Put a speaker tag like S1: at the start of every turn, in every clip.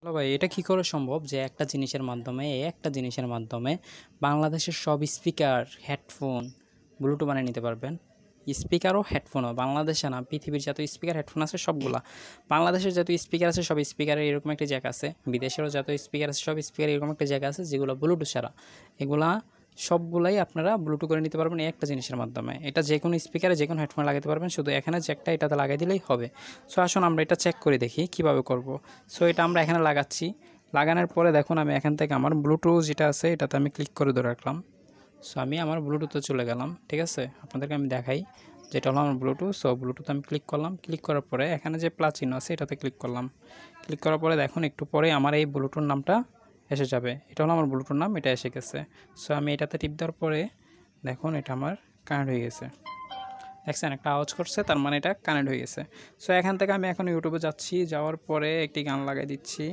S1: Hello ভাই, এটা কি করে সম্ভব যে একটা জিনিসের মাধ্যমে বাংলাদেশের সব স্পিকার, হেডফোন, ব্লুটুথ বানিয়ে নিতে পারবেন? স্পিকার ও হেডফোনও বাংলাদেশে না, পৃথিবীর যত স্পিকার হেডফোন আছে সবগুলা। বাংলাদেশের যত স্পিকার আছে সব স্পিকারের এরকম একটা জায়গা আছে, বিদেশেরও যত স্পিকার আছে সব স্পিকার এরকম একটা জায়গা আছে যেগুলো ব্লুটুথ ছাড়া। এগুলা সবগুলাই আপনারা ব্লুটুথ করে নিতে পারবেন এই একটা জিনিসের মাধ্যমে। এটা যে কোনো স্পিকারে যে কোনো হেডফোনে লাগাতে পারবেন, শুধু এখানে জ্যাকটা এটাতে লাগাই দিলেই হবে। সো আসুন আমরা এটা চেক করে দেখি কীভাবে করব। সো এটা আমরা এখানে লাগাচ্ছি। লাগানোর পরে দেখুন আমি এখান থেকে আমার ব্লুটুথ যেটা আছে এটাতে আমি ক্লিক করে ধরে রাখলাম। সো আমি আমার ব্লুটুথে চলে গেলাম, ঠিক আছে? আপনাদেরকে আমি দেখাই যেটা হলো আমার ব্লুটুথ। সো ব্লুটুথ আমি ক্লিক করলাম, ক্লিক করার পরে এখানে যে প্লাস চিহ্ন আছে এটাতে ক্লিক করলাম। ক্লিক করার পরে দেখুন একটু পরে আমার এই ব্লুটুথ নামটা এসে যাবে। এটা হলো আমার ব্লুটুথ নাম, এটা এসে গেছে। সো আমি এটাতে টিপ দেওয়ার পরে দেখুন এটা আমার কানেক্ট হয়ে গেছে। দেখছেন একটা আওয়াজ করছে, তার মানে এটা কানেক্ট হয়ে গেছে। সো এখান থেকে আমি এখন ইউটিউবে যাচ্ছি, যাওয়ার পরে একটি গান লাগাই দিচ্ছি,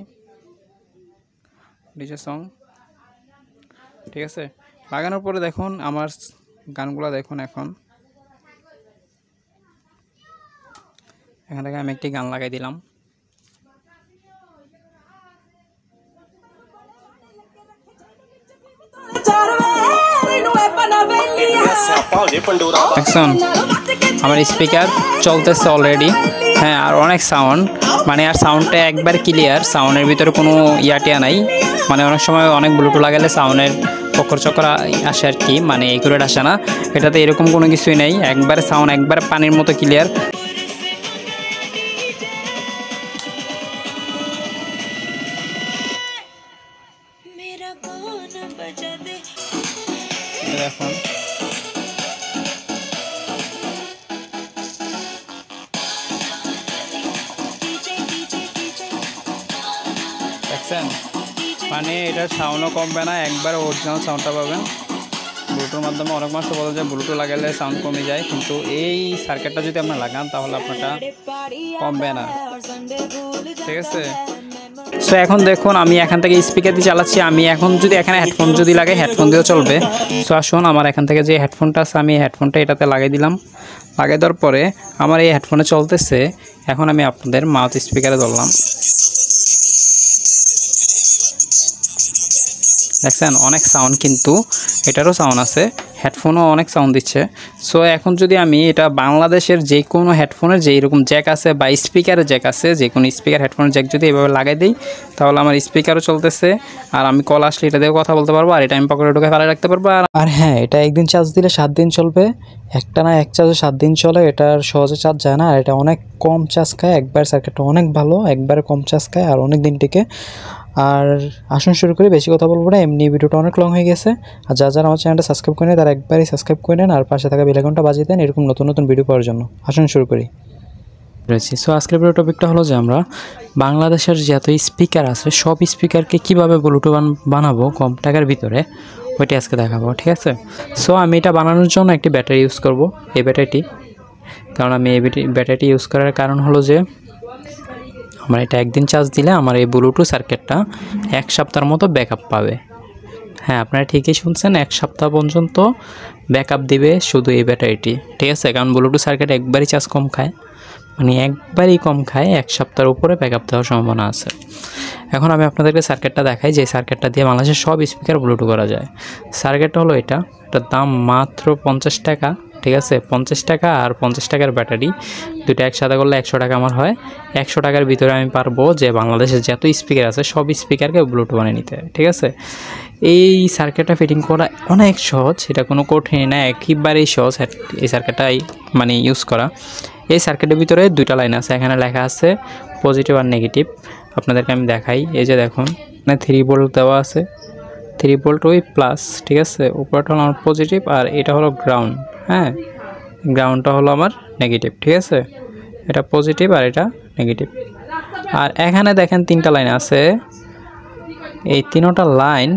S1: ডিজে সং, ঠিক আছে? লাগানোর পরে দেখুন আমার গানগুলো দেখুন। এখান থেকে আমি একটি গান লাগাই দিলাম। দেখুন আমার স্পিকার চলতেছে অলরেডি, হ্যাঁ, আর অনেক সাউন্ড, মানে আর সাউন্ডটা একবার ক্লিয়ার, সাউন্ডের ভিতরে কোনো ইয়াটিয়া নাই। মানে অনেক সময় অনেক ব্লুটুথ লাগালে সাউন্ডের চক্কর আসে আর কি, মানে একুরেট আসে না। এটাতে এরকম কোনো কিছুই নেই, একবারে সাউন্ড একবার পানির মতো ক্লিয়ার। দেখুন দেখছেন, মানে এটার সাউন্ডও কমবে না, একবার অরিজিনাল সাউন্ডটা পাবেন। ব্লুটুথের মাধ্যমে অনেক মানুষ বলে যে ব্লুটুথ লাগালে সাউন্ড কমে যায়, কিন্তু এই সার্কিটটা যদি আপনার লাগান তাহলে আপনারটা কমবে না, ঠিক আছে? সো এখন দেখুন আমি এখান থেকে স্পিকার দিয়ে চালাচ্ছি। আমি এখন যদি এখানে হেডফোন যদি লাগাই, হেডফোন দিয়েও চলবে। সো আসুন আমার এখান থেকে যে হেডফোনটা আছে আমি হেডফোনটা এটাতে লাগাই দিলাম। লাগাই দেওয়ার পরে আমার এই হেডফোনে চলতেছে। এখন আমি আপনাদের মাউথ স্পিকারে ধরলাম, দেখছেন অনেক সাউন্ড, কিন্তু এটারও সাউন্ড আছে, হেডফোনও অনেক সাউন্ড দিচ্ছে। সো এখন যদি আমি এটা বাংলাদেশের যে কোনো হেডফোনের যে এরকম জ্যাক আছে বা স্পিকারের জ্যাক আছে, যে কোনো স্পিকার হেডফোনের জ্যাক যদি এভাবে লাগাই দিই তাহলে আমার স্পিকারও চলতেছে, আর আমি কল আসলে এটা দিয়ে কথা বলতে পারবো, আর এটা আমি পকেটে ঢুকে ফেলে রাখতে পারবো। আর হ্যাঁ, এটা একদিন চার্জ দিলে 7 দিন চলবে, একটা না এক চার্জে 7 দিন চলে। এটার সহজে চার্জ যায় না, আর এটা অনেক কম চার্জ খায়। একবার সার্কিটটা অনেক ভালো, একবারে কম চার্জ খায় আর অনেক দিন টিকে। আর আসুন শুরু করি, বেশি কথা বলবো না, এমনি ভিডিওটা অনেক লং হয়ে গেছে। আর যারা আমার চ্যানেলটা সাবস্ক্রাইব করে নেয় তারা একবারই সাবস্ক্রাইব করে নেন, আর পাশে থাকা বেল আইকনটা বাজিয়ে দেন এরকম নতুন নতুন ভিডিও পাওয়ার জন্য। আসুন শুরু করি। সো আজকের ভিডিও টপিকটা হলো যে আমরা বাংলাদেশের যত স্পিকার আছে সব স্পিকারকে কীভাবে ব্লুটুথ বানাবো কম টাকার ভিতরে, ওইটি আজকে দেখাবো, ঠিক আছে? সো আমি এটা বানানোর জন্য একটি ব্যাটারি ইউজ করব, এই ব্যাটারিটি। কারণ আমি এই ব্যাটারিটি ইউজ করার কারণ হলো যে আমার এটা একদিন চার্জ দিলে আমার এই ব্লুটুথ সার্কিটটা 1 সপ্তাহের মতো ব্যাকআপ পাবে। হ্যাঁ, আপনারা ঠিকই শুনছেন, 1 সপ্তাহ পর্যন্ত ব্যাকআপ দিবে শুধু এই ব্যাটারিটি, ঠিক আছে? কারণ ব্লুটুথ সার্কিট একবারই চার্জ কম খায়, মানে একবারই কম খায়, 1 সপ্তাহের উপরে ব্যাকআপ দেওয়ার সম্ভাবনা আছে। এখন আমি আপনাদেরকে সার্কিটটা দেখাই, যে সার্কিটটা দিয়ে বাংলাদেশের সব স্পিকার ব্লুটুথ করা যায়। সার্কিটটা হলো এটার দাম মাত্র 50 টাকা, ঠিক আছে? 50 টাকা আর 50 টাকার ব্যাটারি দুটো একসাথে করলে 100 টাকা আমার হয়। 100 টাকার ভিতরে আমি পারবো যে বাংলাদেশের যত স্পিকার আছে সব স্পিকারকে ব্লুটুথ বানিয়ে নিতে, ঠিক আছে? এই সার্কিটটা ফিটিং করা অনেক সহজ, এটা কোনো কঠিন না, একেবারেই সহজ এই সার্কিটটাই মানে ইউজ করা। এই সার্কিটের ভিতরে 2টা লাইন আছে, এখানে লেখা আছে পজিটিভ আর নেগেটিভ। আপনাদেরকে আমি দেখাই, এই যে দেখুন মানে 3 ভোল্ট দেওয়া আছে, 3 ভোল্ট ওই প্লাস, ঠিক আছে? উপরটা হলো আমার পজিটিভ আর এটা হলো গ্রাউন্ড, হ্যাঁ, গ্রাউন্ডটা হলো আমার নেগেটিভ, ঠিক আছে? এটা পজিটিভ আর এটা নেগেটিভ। আর এখানে দেখেন 3টা লাইন আছে, এই 3টা লাইন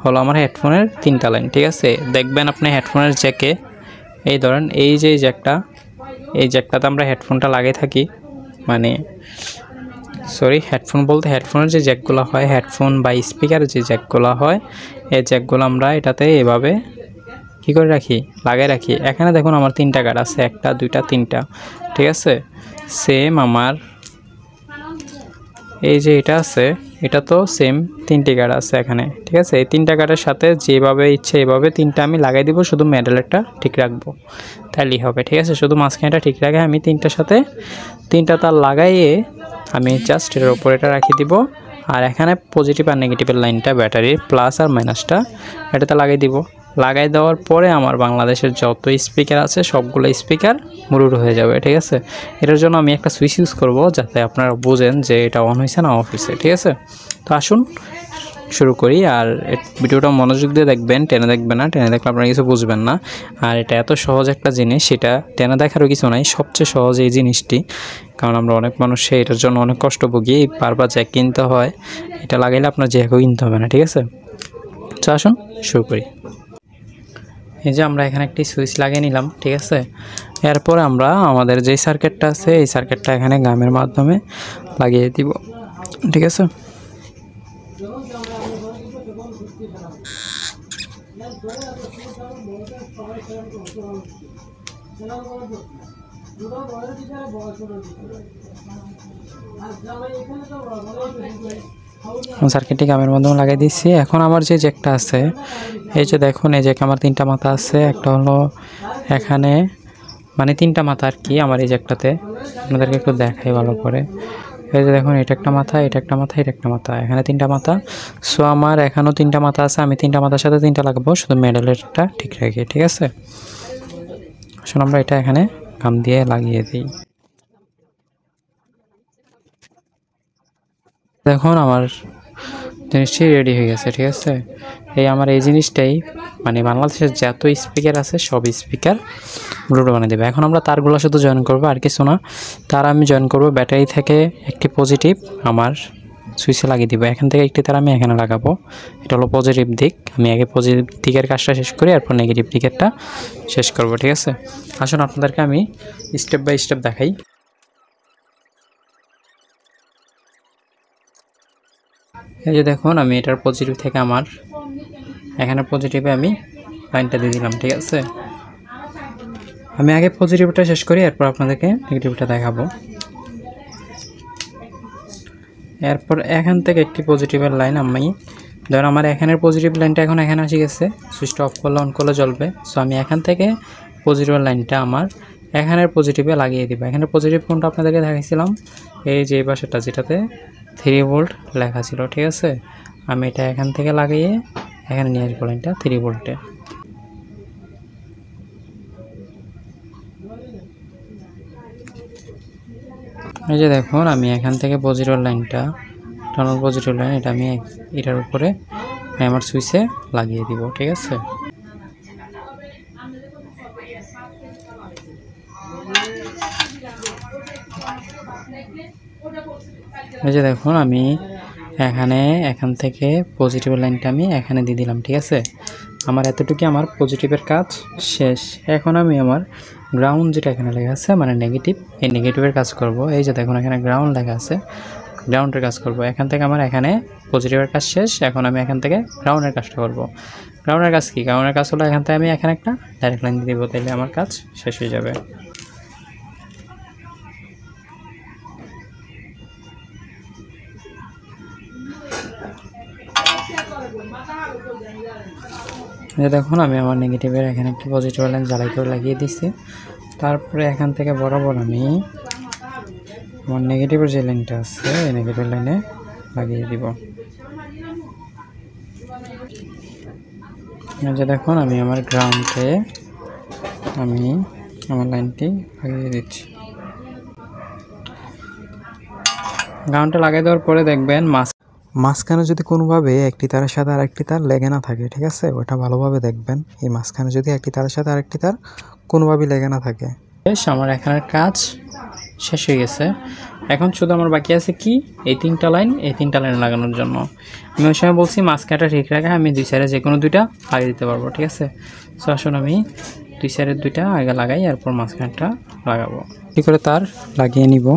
S1: হলো আমার হেডফোনের 3টা লাইন, ঠিক আছে? দেখবেন আপনি হেডফোনের জ্যাকে এই ধরেন এই যে জ্যাকটা, এই জ্যাকটাতে আমরা হেডফোনটা লাগিয়ে থাকি, মানে সরি হেডফোন বলতে হেডফোনের যে জ্যাকগুলো হয়, হেডফোন বা স্পিকারের যে জ্যাকগুলো হয়, এই জ্যাকগুলো আমরা এটাতে এভাবে কী করে রাখি, লাগাই রাখি। এখানে দেখুন আমার 3টা কার্ড আছে, 1টা 2টা 3টা, ঠিক আছে? সেম আমার এই যে এটা আছে এটা তো সেম 3টি গার্ড আছে এখানে, ঠিক আছে। এই 3টা গার্ডের সাথে যেভাবে ইচ্ছে এভাবে 3টা আমি লাগাই দিব, শুধু মেডেলেরটা ঠিক রাখবো, তাহলেই হবে, ঠিক আছে। শুধু মাঝখানেটা ঠিক রাখে আমি 3টার সাথে 3টা তার লাগাইয়ে আমি জাস্ট এর উপর এটা রাখি দিব। আর এখানে পজিটিভ আর নেগেটিভের লাইনটা ব্যাটারির প্লাস আর মাইনাসটা এটাতে লাগাই দিব। লাগাই দেওয়ার পরে আমার বাংলাদেশের যত স্পিকার আছে সবগুলো স্পিকার মুরুর হয়ে যাবে, ঠিক আছে। এটার জন্য আমি একটা সুইচ ইউজ করব যাতে আপনারা বোঝেন যে এটা অন হয়েছে না অফ হয়েছে, ঠিক আছে। তো আসুন শুরু করি। আর ভিডিওটা মনোযোগ দিয়ে দেখবেন, টেনে দেখবেন না, টেনে দেখলে আপনারা কিছু বুঝবেন না। আর এটা এত সহজ একটা জিনিস, সেটা টেনে দেখারও কিছু নাই, সবচেয়ে সহজ এই জিনিসটি। কারণ আমরা অনেক মানুষ এটার জন্য অনেক কষ্ট ভুগি, বারবার জ্যাক কিনতে হয়। এটা লাগাইলে আপনার জ্যাকও কিনতে হবে না, ঠিক আছে। তো আসুন শুরু করি। এই যে আমরা এখানে একটি সুইচ লাগিয়ে নিলাম, ঠিক আছে। এরপর আমরা আমাদের যে সার্কিটটা আছে এই সার্কিটটা এখানে গামের মাধ্যমে লাগিয়ে দিব, ঠিক আছে। সার্কিটটি গামের মাধ্যমে লাগাই দিচ্ছি। এখন আমার যে জ্যাকটা আছে, এই যে দেখুন এই জ্যাকে আমার 3টা মাথা আছে। একটা হলো এখানে, মানে 3টা মাথা আর কি আমার এই জ্যাকটাতে, আপনাদেরকে একটু দেখাই ভালো করে। এই যে দেখুন এটা একটা মাথা, এটা একটা মাথা, এটা একটা মাথা, এখানে 3টা মাথা। সো আমার এখানেও 3টা মাথা আছে, আমি 3টা মাথার সাথে 3টা লাগাবো, শুধু মেডেলেরটা ঠিক রাখি, ঠিক আছে। আসলে আমরা এটা এখানে গাম দিয়ে লাগিয়ে দিই। দেখুন আমার জিনিসটি রেডি হয়ে গেছে, ঠিক আছে। এই আমার এই জিনিসটাই মানে বাংলাদেশের যত স্পিকার আছে সব স্পিকার ব্লুটুথ বানিয়ে দেবে। এখন আমরা তারগুলো শুধু জয়েন করবো, আর কিছু না। তার আমি জয়েন করব ব্যাটারি থেকে একটি পজিটিভ আমার সুইচে লাগিয়ে দিব। এখান থেকে একটি তার আমি এখানে লাগাবো, এটা হলো পজিটিভ দিক। আমি আগে পজিটিভ দিকের কাজটা শেষ করি, এরপর নেগেটিভ দিকেরটা শেষ করব, ঠিক আছে। আসুন আপনাদেরকে আমি স্টেপ বাই স্টেপ দেখাই। এই যে দেখুন আমি এটার পজিটিভ থেকে আমার এখানে পজিটিভে আমি লাইনটা দিয়ে দিলাম, ঠিক আছে। আমি আগে পজিটিভটা শেষ করি, এরপর আপনাদেরকে নেগেটিভটা দেখাবো। এরপর এখান থেকে একটি পজিটিভের লাইন আমি ধরুন আমার এখানের পজিটিভ লাইনটা এখন এখানে আসে গেছে, সুইচটা অফ করলে অন করলে জ্বলবে। সো আমি এখান থেকে পজিটিভের লাইনটা আমার এখানের পজিটিভে লাগিয়ে দিব। এখানের পজিটিভ কোনটা আপনাদেরকে দেখাইছিলাম, এই যে পাশেটা যেটাতে 3 ভোল্ট লেখা ছিল, ঠিক আছে। আমি এটা এখান থেকে লাগিয়ে এখানে নিয়ে আসবো লাইনটা 3 ভোল্টে। এই যে দেখুন আমি এখান থেকে পজিটিভ লাইনটা, টার্মিনাল পজিটিভ লাইন, এটা আমি এটার উপরে আমার সুইচে লাগিয়ে দিব, ঠিক আছে। এই যে দেখুন আমি এখান থেকে পজিটিভ লাইনটা আমি এখানে দিয়ে দিলাম, ঠিক আছে। আমার এতটুকু আমার পজিটিভের কাজ শেষ। এখন আমি আমার গ্রাউন্ড যেটা এখানে লেখা আছে মানে নেগেটিভ, এই নেগেটিভের কাজ করব। এই যে দেখুন এখানে গ্রাউন্ড লেখা আছে, গ্রাউন্ডের কাজ করব। এখান থেকে আমার এখানে পজিটিভের কাজ শেষ, এখন আমি এখান থেকে গ্রাউন্ডের কাজটা করব। গ্রাউন্ডের কাজ কি? গ্রাউন্ডের কাজ হলো এখান থেকে আমি এখানে একটা ডাইরেক্ট লাইন দিয়ে দেবো, তাহলে আমার কাজ শেষ হয়ে যাবে। দেখুন আমি আমার নেগেটিভের এখানে একটি পজিটিভ লাইন জ্বালাই করে লাগিয়ে দিচ্ছি। তারপরে এখান থেকে বরাবর আমি আমার নেগেটিভের যে লাইনটা আছে এই নেগেটিভ লাইনে লাগিয়ে দিব। যে দেখুন আমি আমার গ্রাউন্ডে আমি আমার লাইনটি লাগিয়ে দিচ্ছি। গ্রাউন্ডটা লাগিয়ে দেওয়ার পরে দেখবেন মাঝখানে যদি কোনোভাবে একটি তারের সাথে আরেকটি তার লেগে না থাকে, ঠিক আছে, ওটা ভালোভাবে দেখবেন। এই মাঝখানে যদি একটি তারের সাথে আরেকটি তার কোনোভাবেই লেগে না থাকে। বেশ আমার এখানের কাজ শেষ হয়ে গেছে। এখন শুধু আমার বাকি আছে কি এই 3টা লাইন, এই 3টা লাইন লাগানোর জন্য। আমি ওই সময় বলছি মাঝখানটা ঠিক রাখা, আমি 2 সাইডে যে কোনো 2টা লাগিয়ে দিতে পারবো, ঠিক আছে। সো আসুন আমি 2 সাইডের 2টা আগে লাগাই, এরপর মাঝখানটা লাগাবো। ঠিক করে তার লাগিয়ে নিব।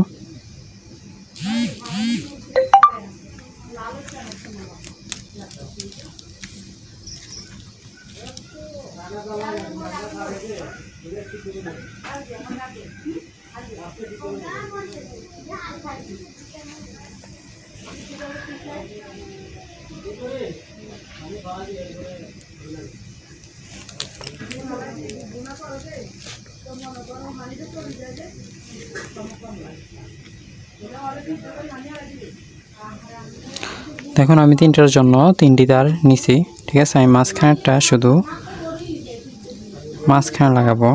S1: দেখুন আমি তিনটার জন্য তিনটি তার নিছি, ঠিক আছে। আমি মাঝখানেরটা শুধু মাঝখানে লাগাবো,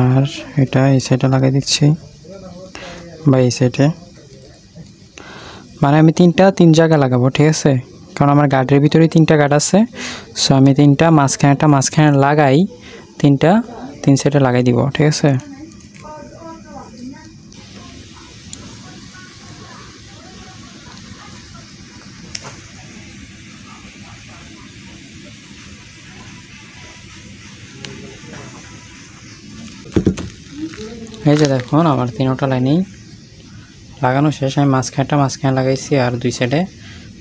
S1: আর এটা এই সাইডে লাগাই দিচ্ছি বা এই সাইডে, মানে আমি তিন জায়গায় লাগাবো, ঠিক আছে। কারণ আমার গার্ডের ভিতরে তিনটা গার্ড আছে, সো আমি তিনটা মাঝখানে লাগাই, তিন সাইডে লাগাই দিব, ঠিক আছে। এই যে দেখুন আমার তিনটা লাইনেই লাগানো শেষ। আমি মাঝখানে লাগাইছি আর দুই সাইডে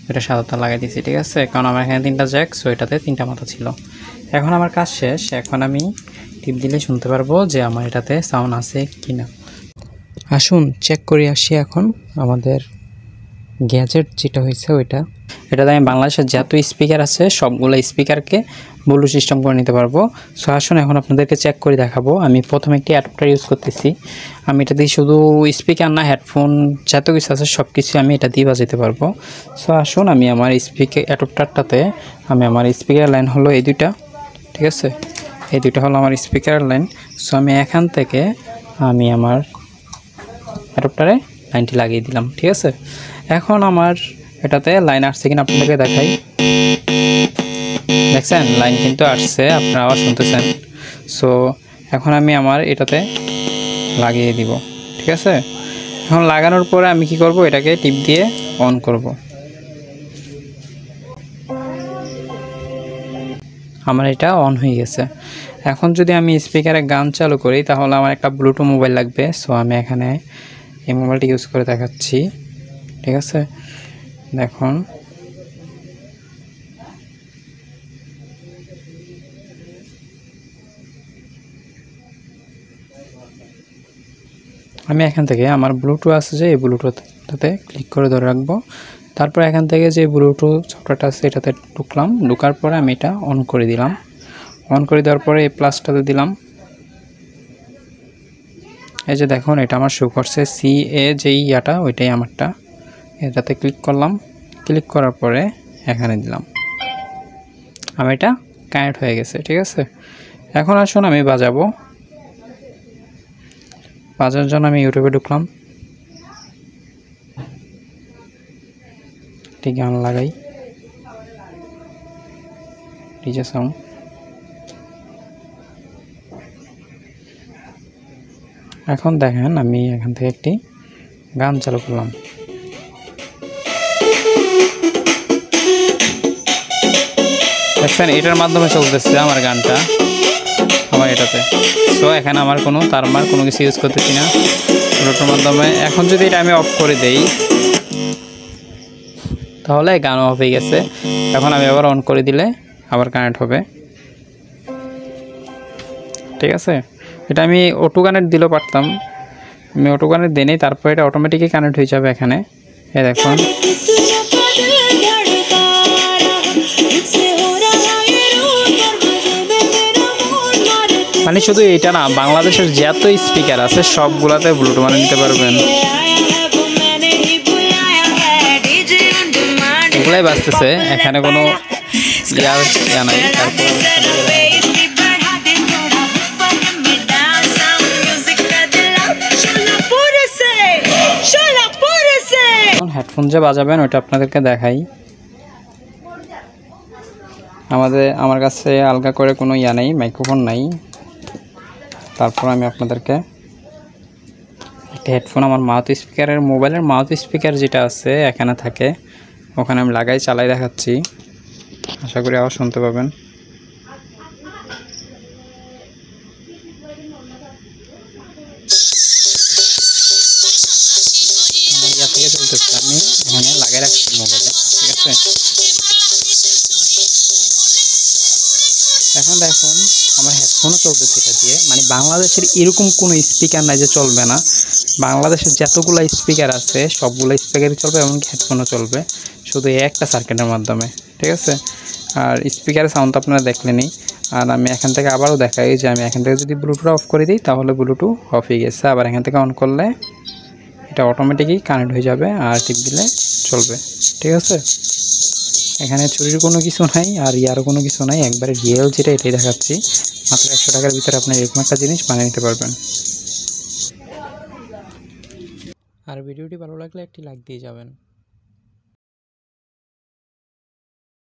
S1: এটা সাদাটা লাগাই দিয়েছি, ঠিক আছে। কারণ আমার এখানে তিনটা জ্যাক, সো এটাতে তিনটা মাথা ছিল। এখন আমার কাজ শেষ, এখন আমি টিপ দিলে শুনতে পারবো যে আমার এটাতে সাউন্ড আছে কি না। আসুন চেক করে আসি এখন আমাদের গ্যাজেট যেটা হয়েছে ওইটা। এটাতে আমি বাংলাদেশের যত স্পিকার আছে সবগুলো স্পিকারকে ব্লুটুথ সিস্টেম করে নিতে পারবো। সো আসুন এখন আপনাদেরকে চেক করে দেখাবো। আমি প্রথমে একটি অ্যাডাপ্টার ইউজ করতেছি। আমি এটা দিয়ে শুধু স্পিকার না, হেডফোন যত কিছু আছে সব কিছু আমি এটা দিয়ে বাজাতে পারবো। সো আসুন আমি আমার অ্যাডাপ্টারটাতে আমি আমার স্পিকার লাইন হলো এই দুইটা, ঠিক আছে। এই দুইটা হলো আমার স্পিকার লাইন। সো আমি এখান থেকে আমি আমার অ্যাডাপ্টারে লাইনটি লাগিয়ে দিলাম, ঠিক আছে। এখন আমার এটাতে লাইন আসছে কিনা আপনাদেরকে দেখাই। দেখছেন লাইন কিন্তু আসছে, আপনারা আওয়াজ শুনতেছেন। সো এখন আমি আমার এটাতে লাগিয়ে দিব, ঠিক আছে। এখন লাগানোর পরে আমি কি করব, এটাকে টিপ দিয়ে অন করব। আমার এটা অন হয়ে গেছে। এখন যদি আমি স্পিকারে গান চালু করি তাহলে আমার একটা ব্লুটুথ মোবাইল লাগবে। সো আমি এখানে এই মোবাইলটি ইউজ করে দেখাচ্ছি, ঠিক আছে। দেখুন আমি এখান থেকে আমার ব্লুটুথ আছে যে এই ব্লুটুথটাতে ক্লিক করে ধরে রাখবো। তারপর এখান থেকে যে ব্লুটুথ সফটওয়্যারটা আছে এটাতে ঢুকলাম, ঢোকার পরে আমি এটা অন করে দিলাম। অন করে দেওয়ার পরে এই প্লাসটাতে দিলাম। এই যে দেখুন এটা আমার শো করছে CA যেই ইয়াটা ওইটাই আমারটা। এটাতে ক্লিক করলাম, ক্লিক করার পরে এখানে দিলাম। আমি এটা কানেক্ট হয়ে গেছে, ঠিক আছে। এখন আসুন আমি বাজাবো। বাজার জন্য আমি ইউটিউবে ঢুকলাম, ঠিক গান লাগাই, ডিজে সাউন্ড। এখন দেখেন আমি এখান থেকে একটি গান চালু করলাম। দেখছেন এটার মাধ্যমে চলতেছে আমার গানটা আমার এটাতে। সো এখানে আমার কোনো তারমার কোনো কিছু ইউজ করতেছি না, ব্লুটুথের মাধ্যমে। এখন যদি এটা আমি অফ করে দেই তাহলে গান অফ হয়ে গেছে। এখন আমি আবার অন করে দিলে আবার কানেক্ট হবে, ঠিক আছে। এটা আমি অটো কানেক্ট দিলেও পারতাম, আমি অটো কানেক্ট দিই নাই, তারপর এটা অটোমেটিকই কানেক্ট হয়ে যাবে এখানে। এই দেখুন মানে শুধু এটা না, বাংলাদেশের যত স্পিকার আছে সবগুলাতে ব্লুটুথ মানে নিতে পারবেন। এগুলাই বাজতেছে, এখানে কোনো ইয়া নাই। হেডফোন যে বাজাবেন ওইটা আপনাদেরকে দেখাই। আমার কাছে আলগা করে কোনো ইয়া নেই, মাইক্রোফোন নাই। তারপর আমি আপনাদেরকে একটা হেডফোন আমার মাউথ স্পিকারের মোবাইলের মাউথ স্পিকার যেটা আছে এখানে থাকে, ওখানে আমি লাগাই চালাই দেখাচ্ছি। আশা করি আওয়াজ শুনতে পাবেন। ইয়া থেকে চলতেছে, আমি এখানে লাগাই রাখছি মোবাইলে, ঠিক আছে। এখন দেখুন আমার হেডফোনও চলতেছে এটা দিয়ে। মানে বাংলাদেশের এরকম কোনো স্পিকার নাই যে চলবে না। বাংলাদেশের যতগুলো স্পিকার আছে সবগুলো স্পিকারই চলবে, এমনকি হেডফোনও চলবে, শুধু এই একটা সার্কিটের মাধ্যমে। ঠিক আছে, আর স্পিকারের সাউন্ড আপনারা দেখলেনই। আর আমি এখান থেকে আবারও দেখাই যে আমি এখান থেকে যদি ব্লুটুথ অফ করে দিই তাহলে ব্লুটুথ অফ হয়ে গেছে। আবার এখান থেকে অন করলে এটা অটোমেটিকই কানেক্ট হয়ে যাবে আর টিপ দিলে চলবে। ঠিক আছে, এখানে চুরির কোনো কিছু নাই আর ইয়ারও কোনো কিছু নাই, একবারে রিয়েল যেটা এটাই দেখাচ্ছি। মাত্র 100 টাকার ভিতরে আপনি এরকম একটা জিনিস বানিয়ে নিতে পারবেন। আর ভিডিওটি ভালো লাগলে একটি লাইক দিয়ে যাবেন।